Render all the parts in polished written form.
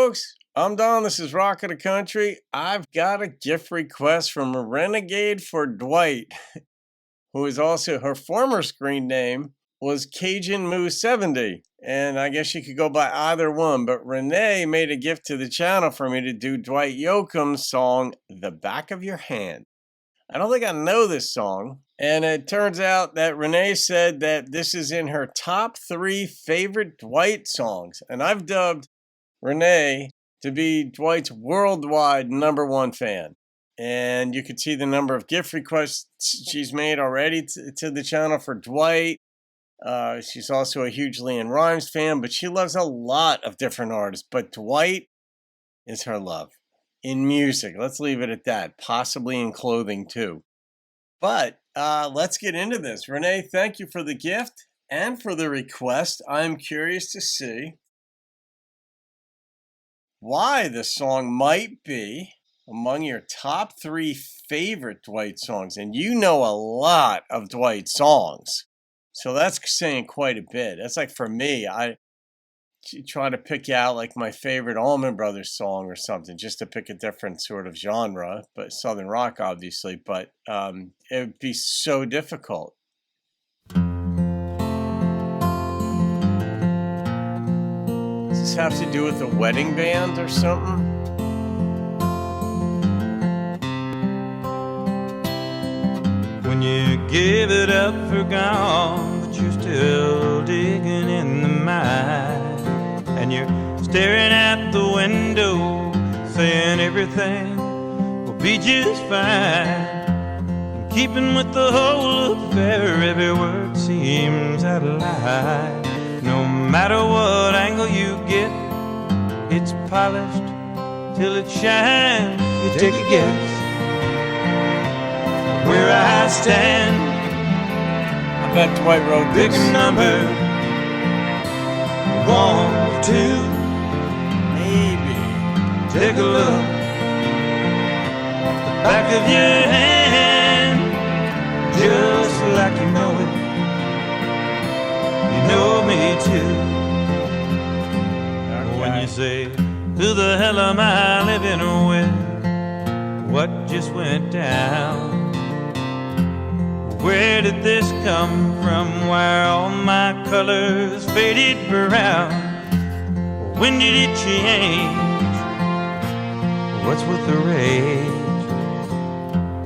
folks, I'm Don. This is Rock of the Country. I've got a gift request from a Renegade for Dwight, who is also her former screen name was Cajun Moo 70. And I guess you could go by either one. But Renee made a gift to the channel for me to do Dwight Yoakam's song, The Back of Your Hand. I don't think I know this song. And it turns out that Renee said that this is in her top 3 favorite Dwight songs. And I've dubbed Renee to be Dwight's worldwide #1 fan. And you can see the number of gift requests she's made already to the channel for Dwight. She's also a huge Leanne Rimes fan, but she loves a lot of different artists. But Dwight is her love. In music, let's leave it at that. Possibly in clothing too. But let's get into this. Renee, thank you for the gift and for the request. I'm curious to see why this song might be among your top 3 favorite Dwight songs. And you know a lot of Dwight songs. So that's saying quite a bit. That's like for me, I try to pick out like my favorite Allman Brothers song or something, just to pick a different sort of genre, but Southern rock obviously, but it would be so difficult. Does this have to do with the wedding band or something? When you give it up for gone, but you're still digging in the mine, and you're staring at the window, saying everything will be just fine. And keeping with the whole affair, every word seems out of line. No matter what angle you get, it's polished till it shines. You take a guess where I stand. I bet Dwight wrote Pick this. a number, 1, 2, Maybe. take a look. The back of your hand, just like you know it. You know me too. Okay. When you say, who the hell am I living with? What just went down? Where did this come from? Why are all my colors faded brown? When did it change? What's with the rage?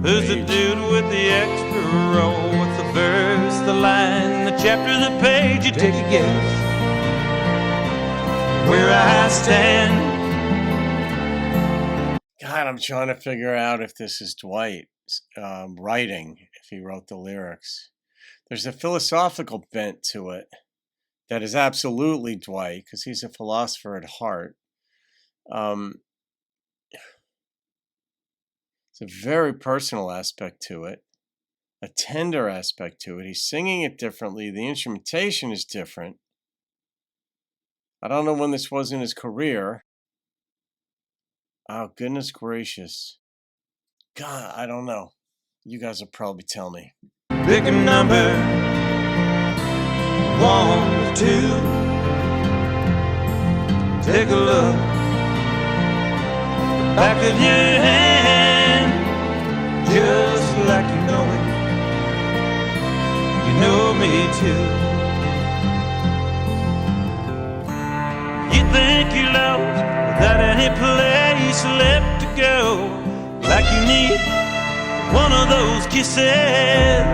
Who's the dude with the extra row? What's the verse, the line, the chapter, the page? You take a guess where I stand. God, I'm trying to figure out if this is Dwight writing, if he wrote the lyrics. There's a philosophical bent to it that is absolutely Dwight, because he's a philosopher at heart. It's a very personal aspect to it, a tender aspect to it. He's singing it differently. The instrumentation is different. I don't know when this was in his career. Oh, goodness gracious. God, I don't know. You guys will probably tell me. Pick a number, 1, 2, take a look. The back of your hand, just like you know it. You know me too. You think you're lost without any place left to go, like you need one of those kisses,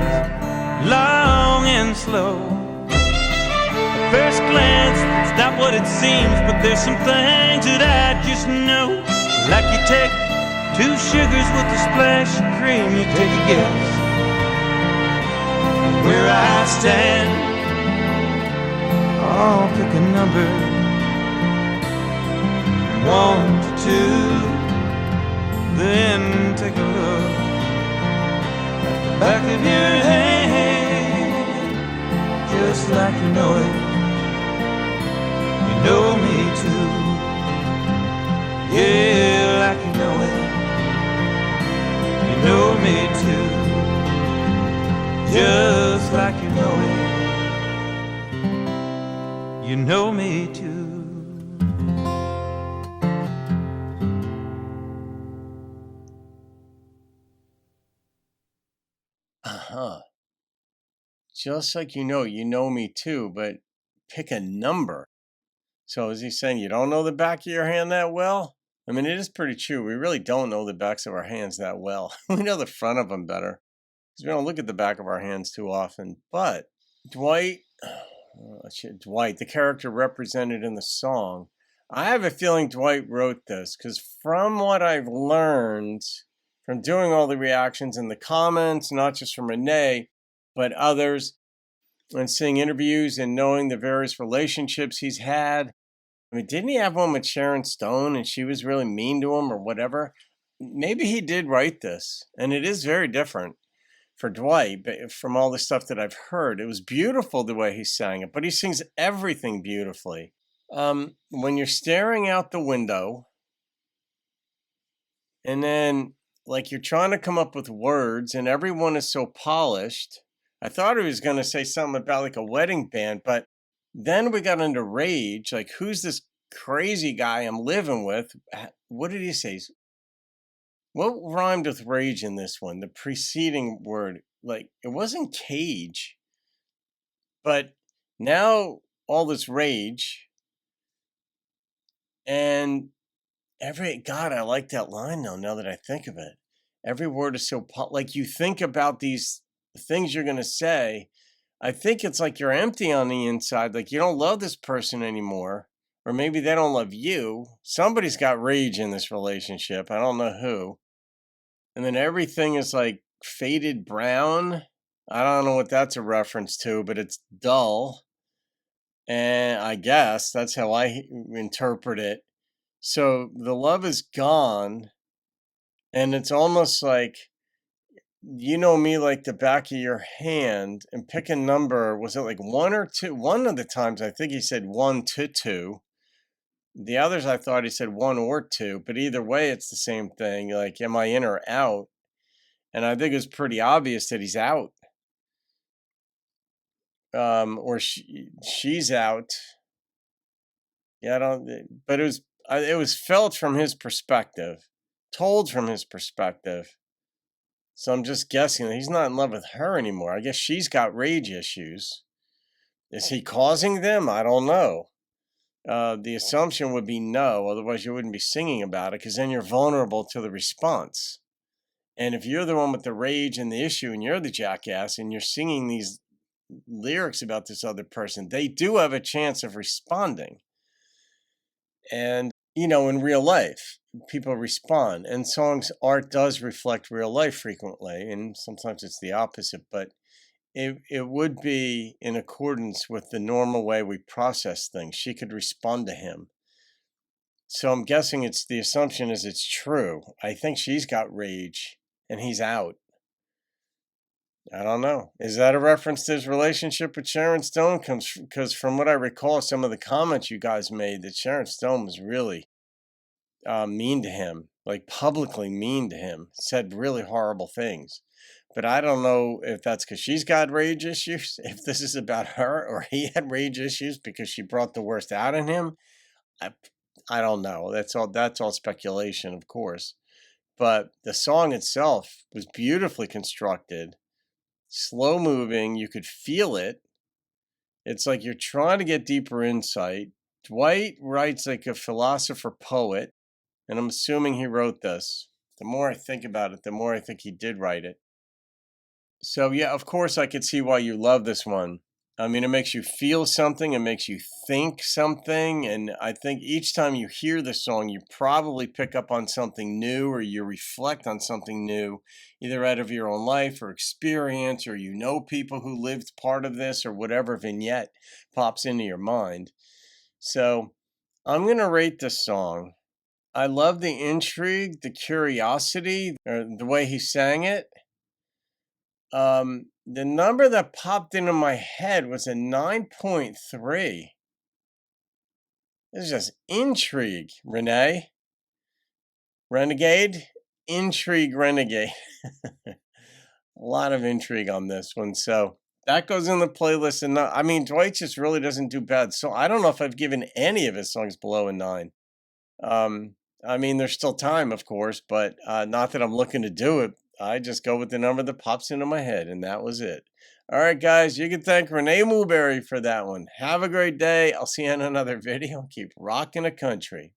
long and slow. At first glance, it's not what it seems, but there's some things that I just know. Like you take 2 sugars with a splash of cream, you take a guess where I stand. Oh, pick a number, 1 to 2, then take a look. Back of your hand, just like you know it. You know me too. Yeah, like you know it. You know me too. Just like you know it. You know me too. just like you know me too, but pick a number. So is he saying you don't know the back of your hand that well? I mean, it is pretty true. We really don't know the backs of our hands that well. We know the front of them better because we don't look at the back of our hands too often. But Dwight, Dwight, the character represented in the song, I have a feeling Dwight wrote this because from what I've learned from doing all the reactions and the comments, not just from Renee, but others, and seeing interviews and knowing the various relationships he's had. I mean, didn't he have one with Sharon Stone and she was really mean to him or whatever? Maybe he did write this, and it is very different for Dwight, but from all the stuff that I've heard. It was beautiful the way he sang it, but he sings everything beautifully. When you're staring out the window and then like you're trying to come up with words and everyone is so polished. I thought he was going to say something about like a wedding band, but then we got into rage. Like, who's this crazy guy I'm living with? What did he say? What rhymed with rage in this one? The preceding word, like it wasn't cage, but now all this rage and God, I like that line though. Now that I think of it, every word is so like you think about these things you're gonna say. I think it's like you're empty on the inside, like you don't love this person anymore, or maybe they don't love you. Somebody's got rage in this relationship. I don't know who. And then everything is like faded brown. I don't know what that's a reference to, but it's dull. And I guess that's how I interpret it. So the love is gone. And it's almost like, you know me like the back of your hand, and pick a number. Was it like one or two? One of the times I think he said 1 to 2. The others I thought he said 1 or 2, but either way it's the same thing. Like, am I in or out? And I think it's pretty obvious that he's out. Or she's out. Yeah, I don't. But it was felt from his perspective, told from his perspective. So I'm just guessing that he's not in love with her anymore. I guess she's got rage issues. Is he causing them? I don't know. The assumption would be no, otherwise you wouldn't be singing about it, because then you're vulnerable to the response. And if you're the one with the rage and the issue and you're the jackass and you're singing these lyrics about this other person, they do have a chance of responding. And, you know, in real life, people respond, and art does reflect real life frequently, and sometimes it's the opposite, but it would be in accordance with the normal way we process things. She could respond to him. So I'm guessing the assumption is it's true. I think she's got rage and he's out. I don't know. Is that a reference to his relationship with Sharon Stone? Because from what I recall, some of the comments you guys made, that Sharon Stone was really mean to him, like publicly mean to him, said really horrible things. But I don't know if that's because she's got rage issues, if this is about her, or he had rage issues because she brought the worst out in him. I don't know. That's all speculation, of course. But the song itself was beautifully constructed, slow moving. You could feel it. It's like you're trying to get deeper insight. Dwight writes like a philosopher poet, and I'm assuming he wrote this. The more I think about it, the more I think he did write it. So yeah, of course I could see why you love this one. I mean, it makes you feel something, it makes you think something, and I think each time you hear the song, you probably pick up on something new, or you reflect on something new, either out of your own life or experience, or you know people who lived part of this, or whatever vignette pops into your mind. So I'm going to rate this song. I love the intrigue, the curiosity, or the way he sang it. The number that popped into my head was a 9.3. This is just intrigue, Renee. Renegade? Intrigue, Renegade. A lot of intrigue on this one. So that goes in the playlist. And I mean, Dwight just really doesn't do bad. So I don't know if I've given any of his songs below a 9. I mean, there's still time, of course, but not that I'm looking to do it. I just go with the number that pops into my head, and that was it. All right, guys, you can thank Renegade Mooberry for that one. Have a great day. I'll see you in another video. Keep rocking the country.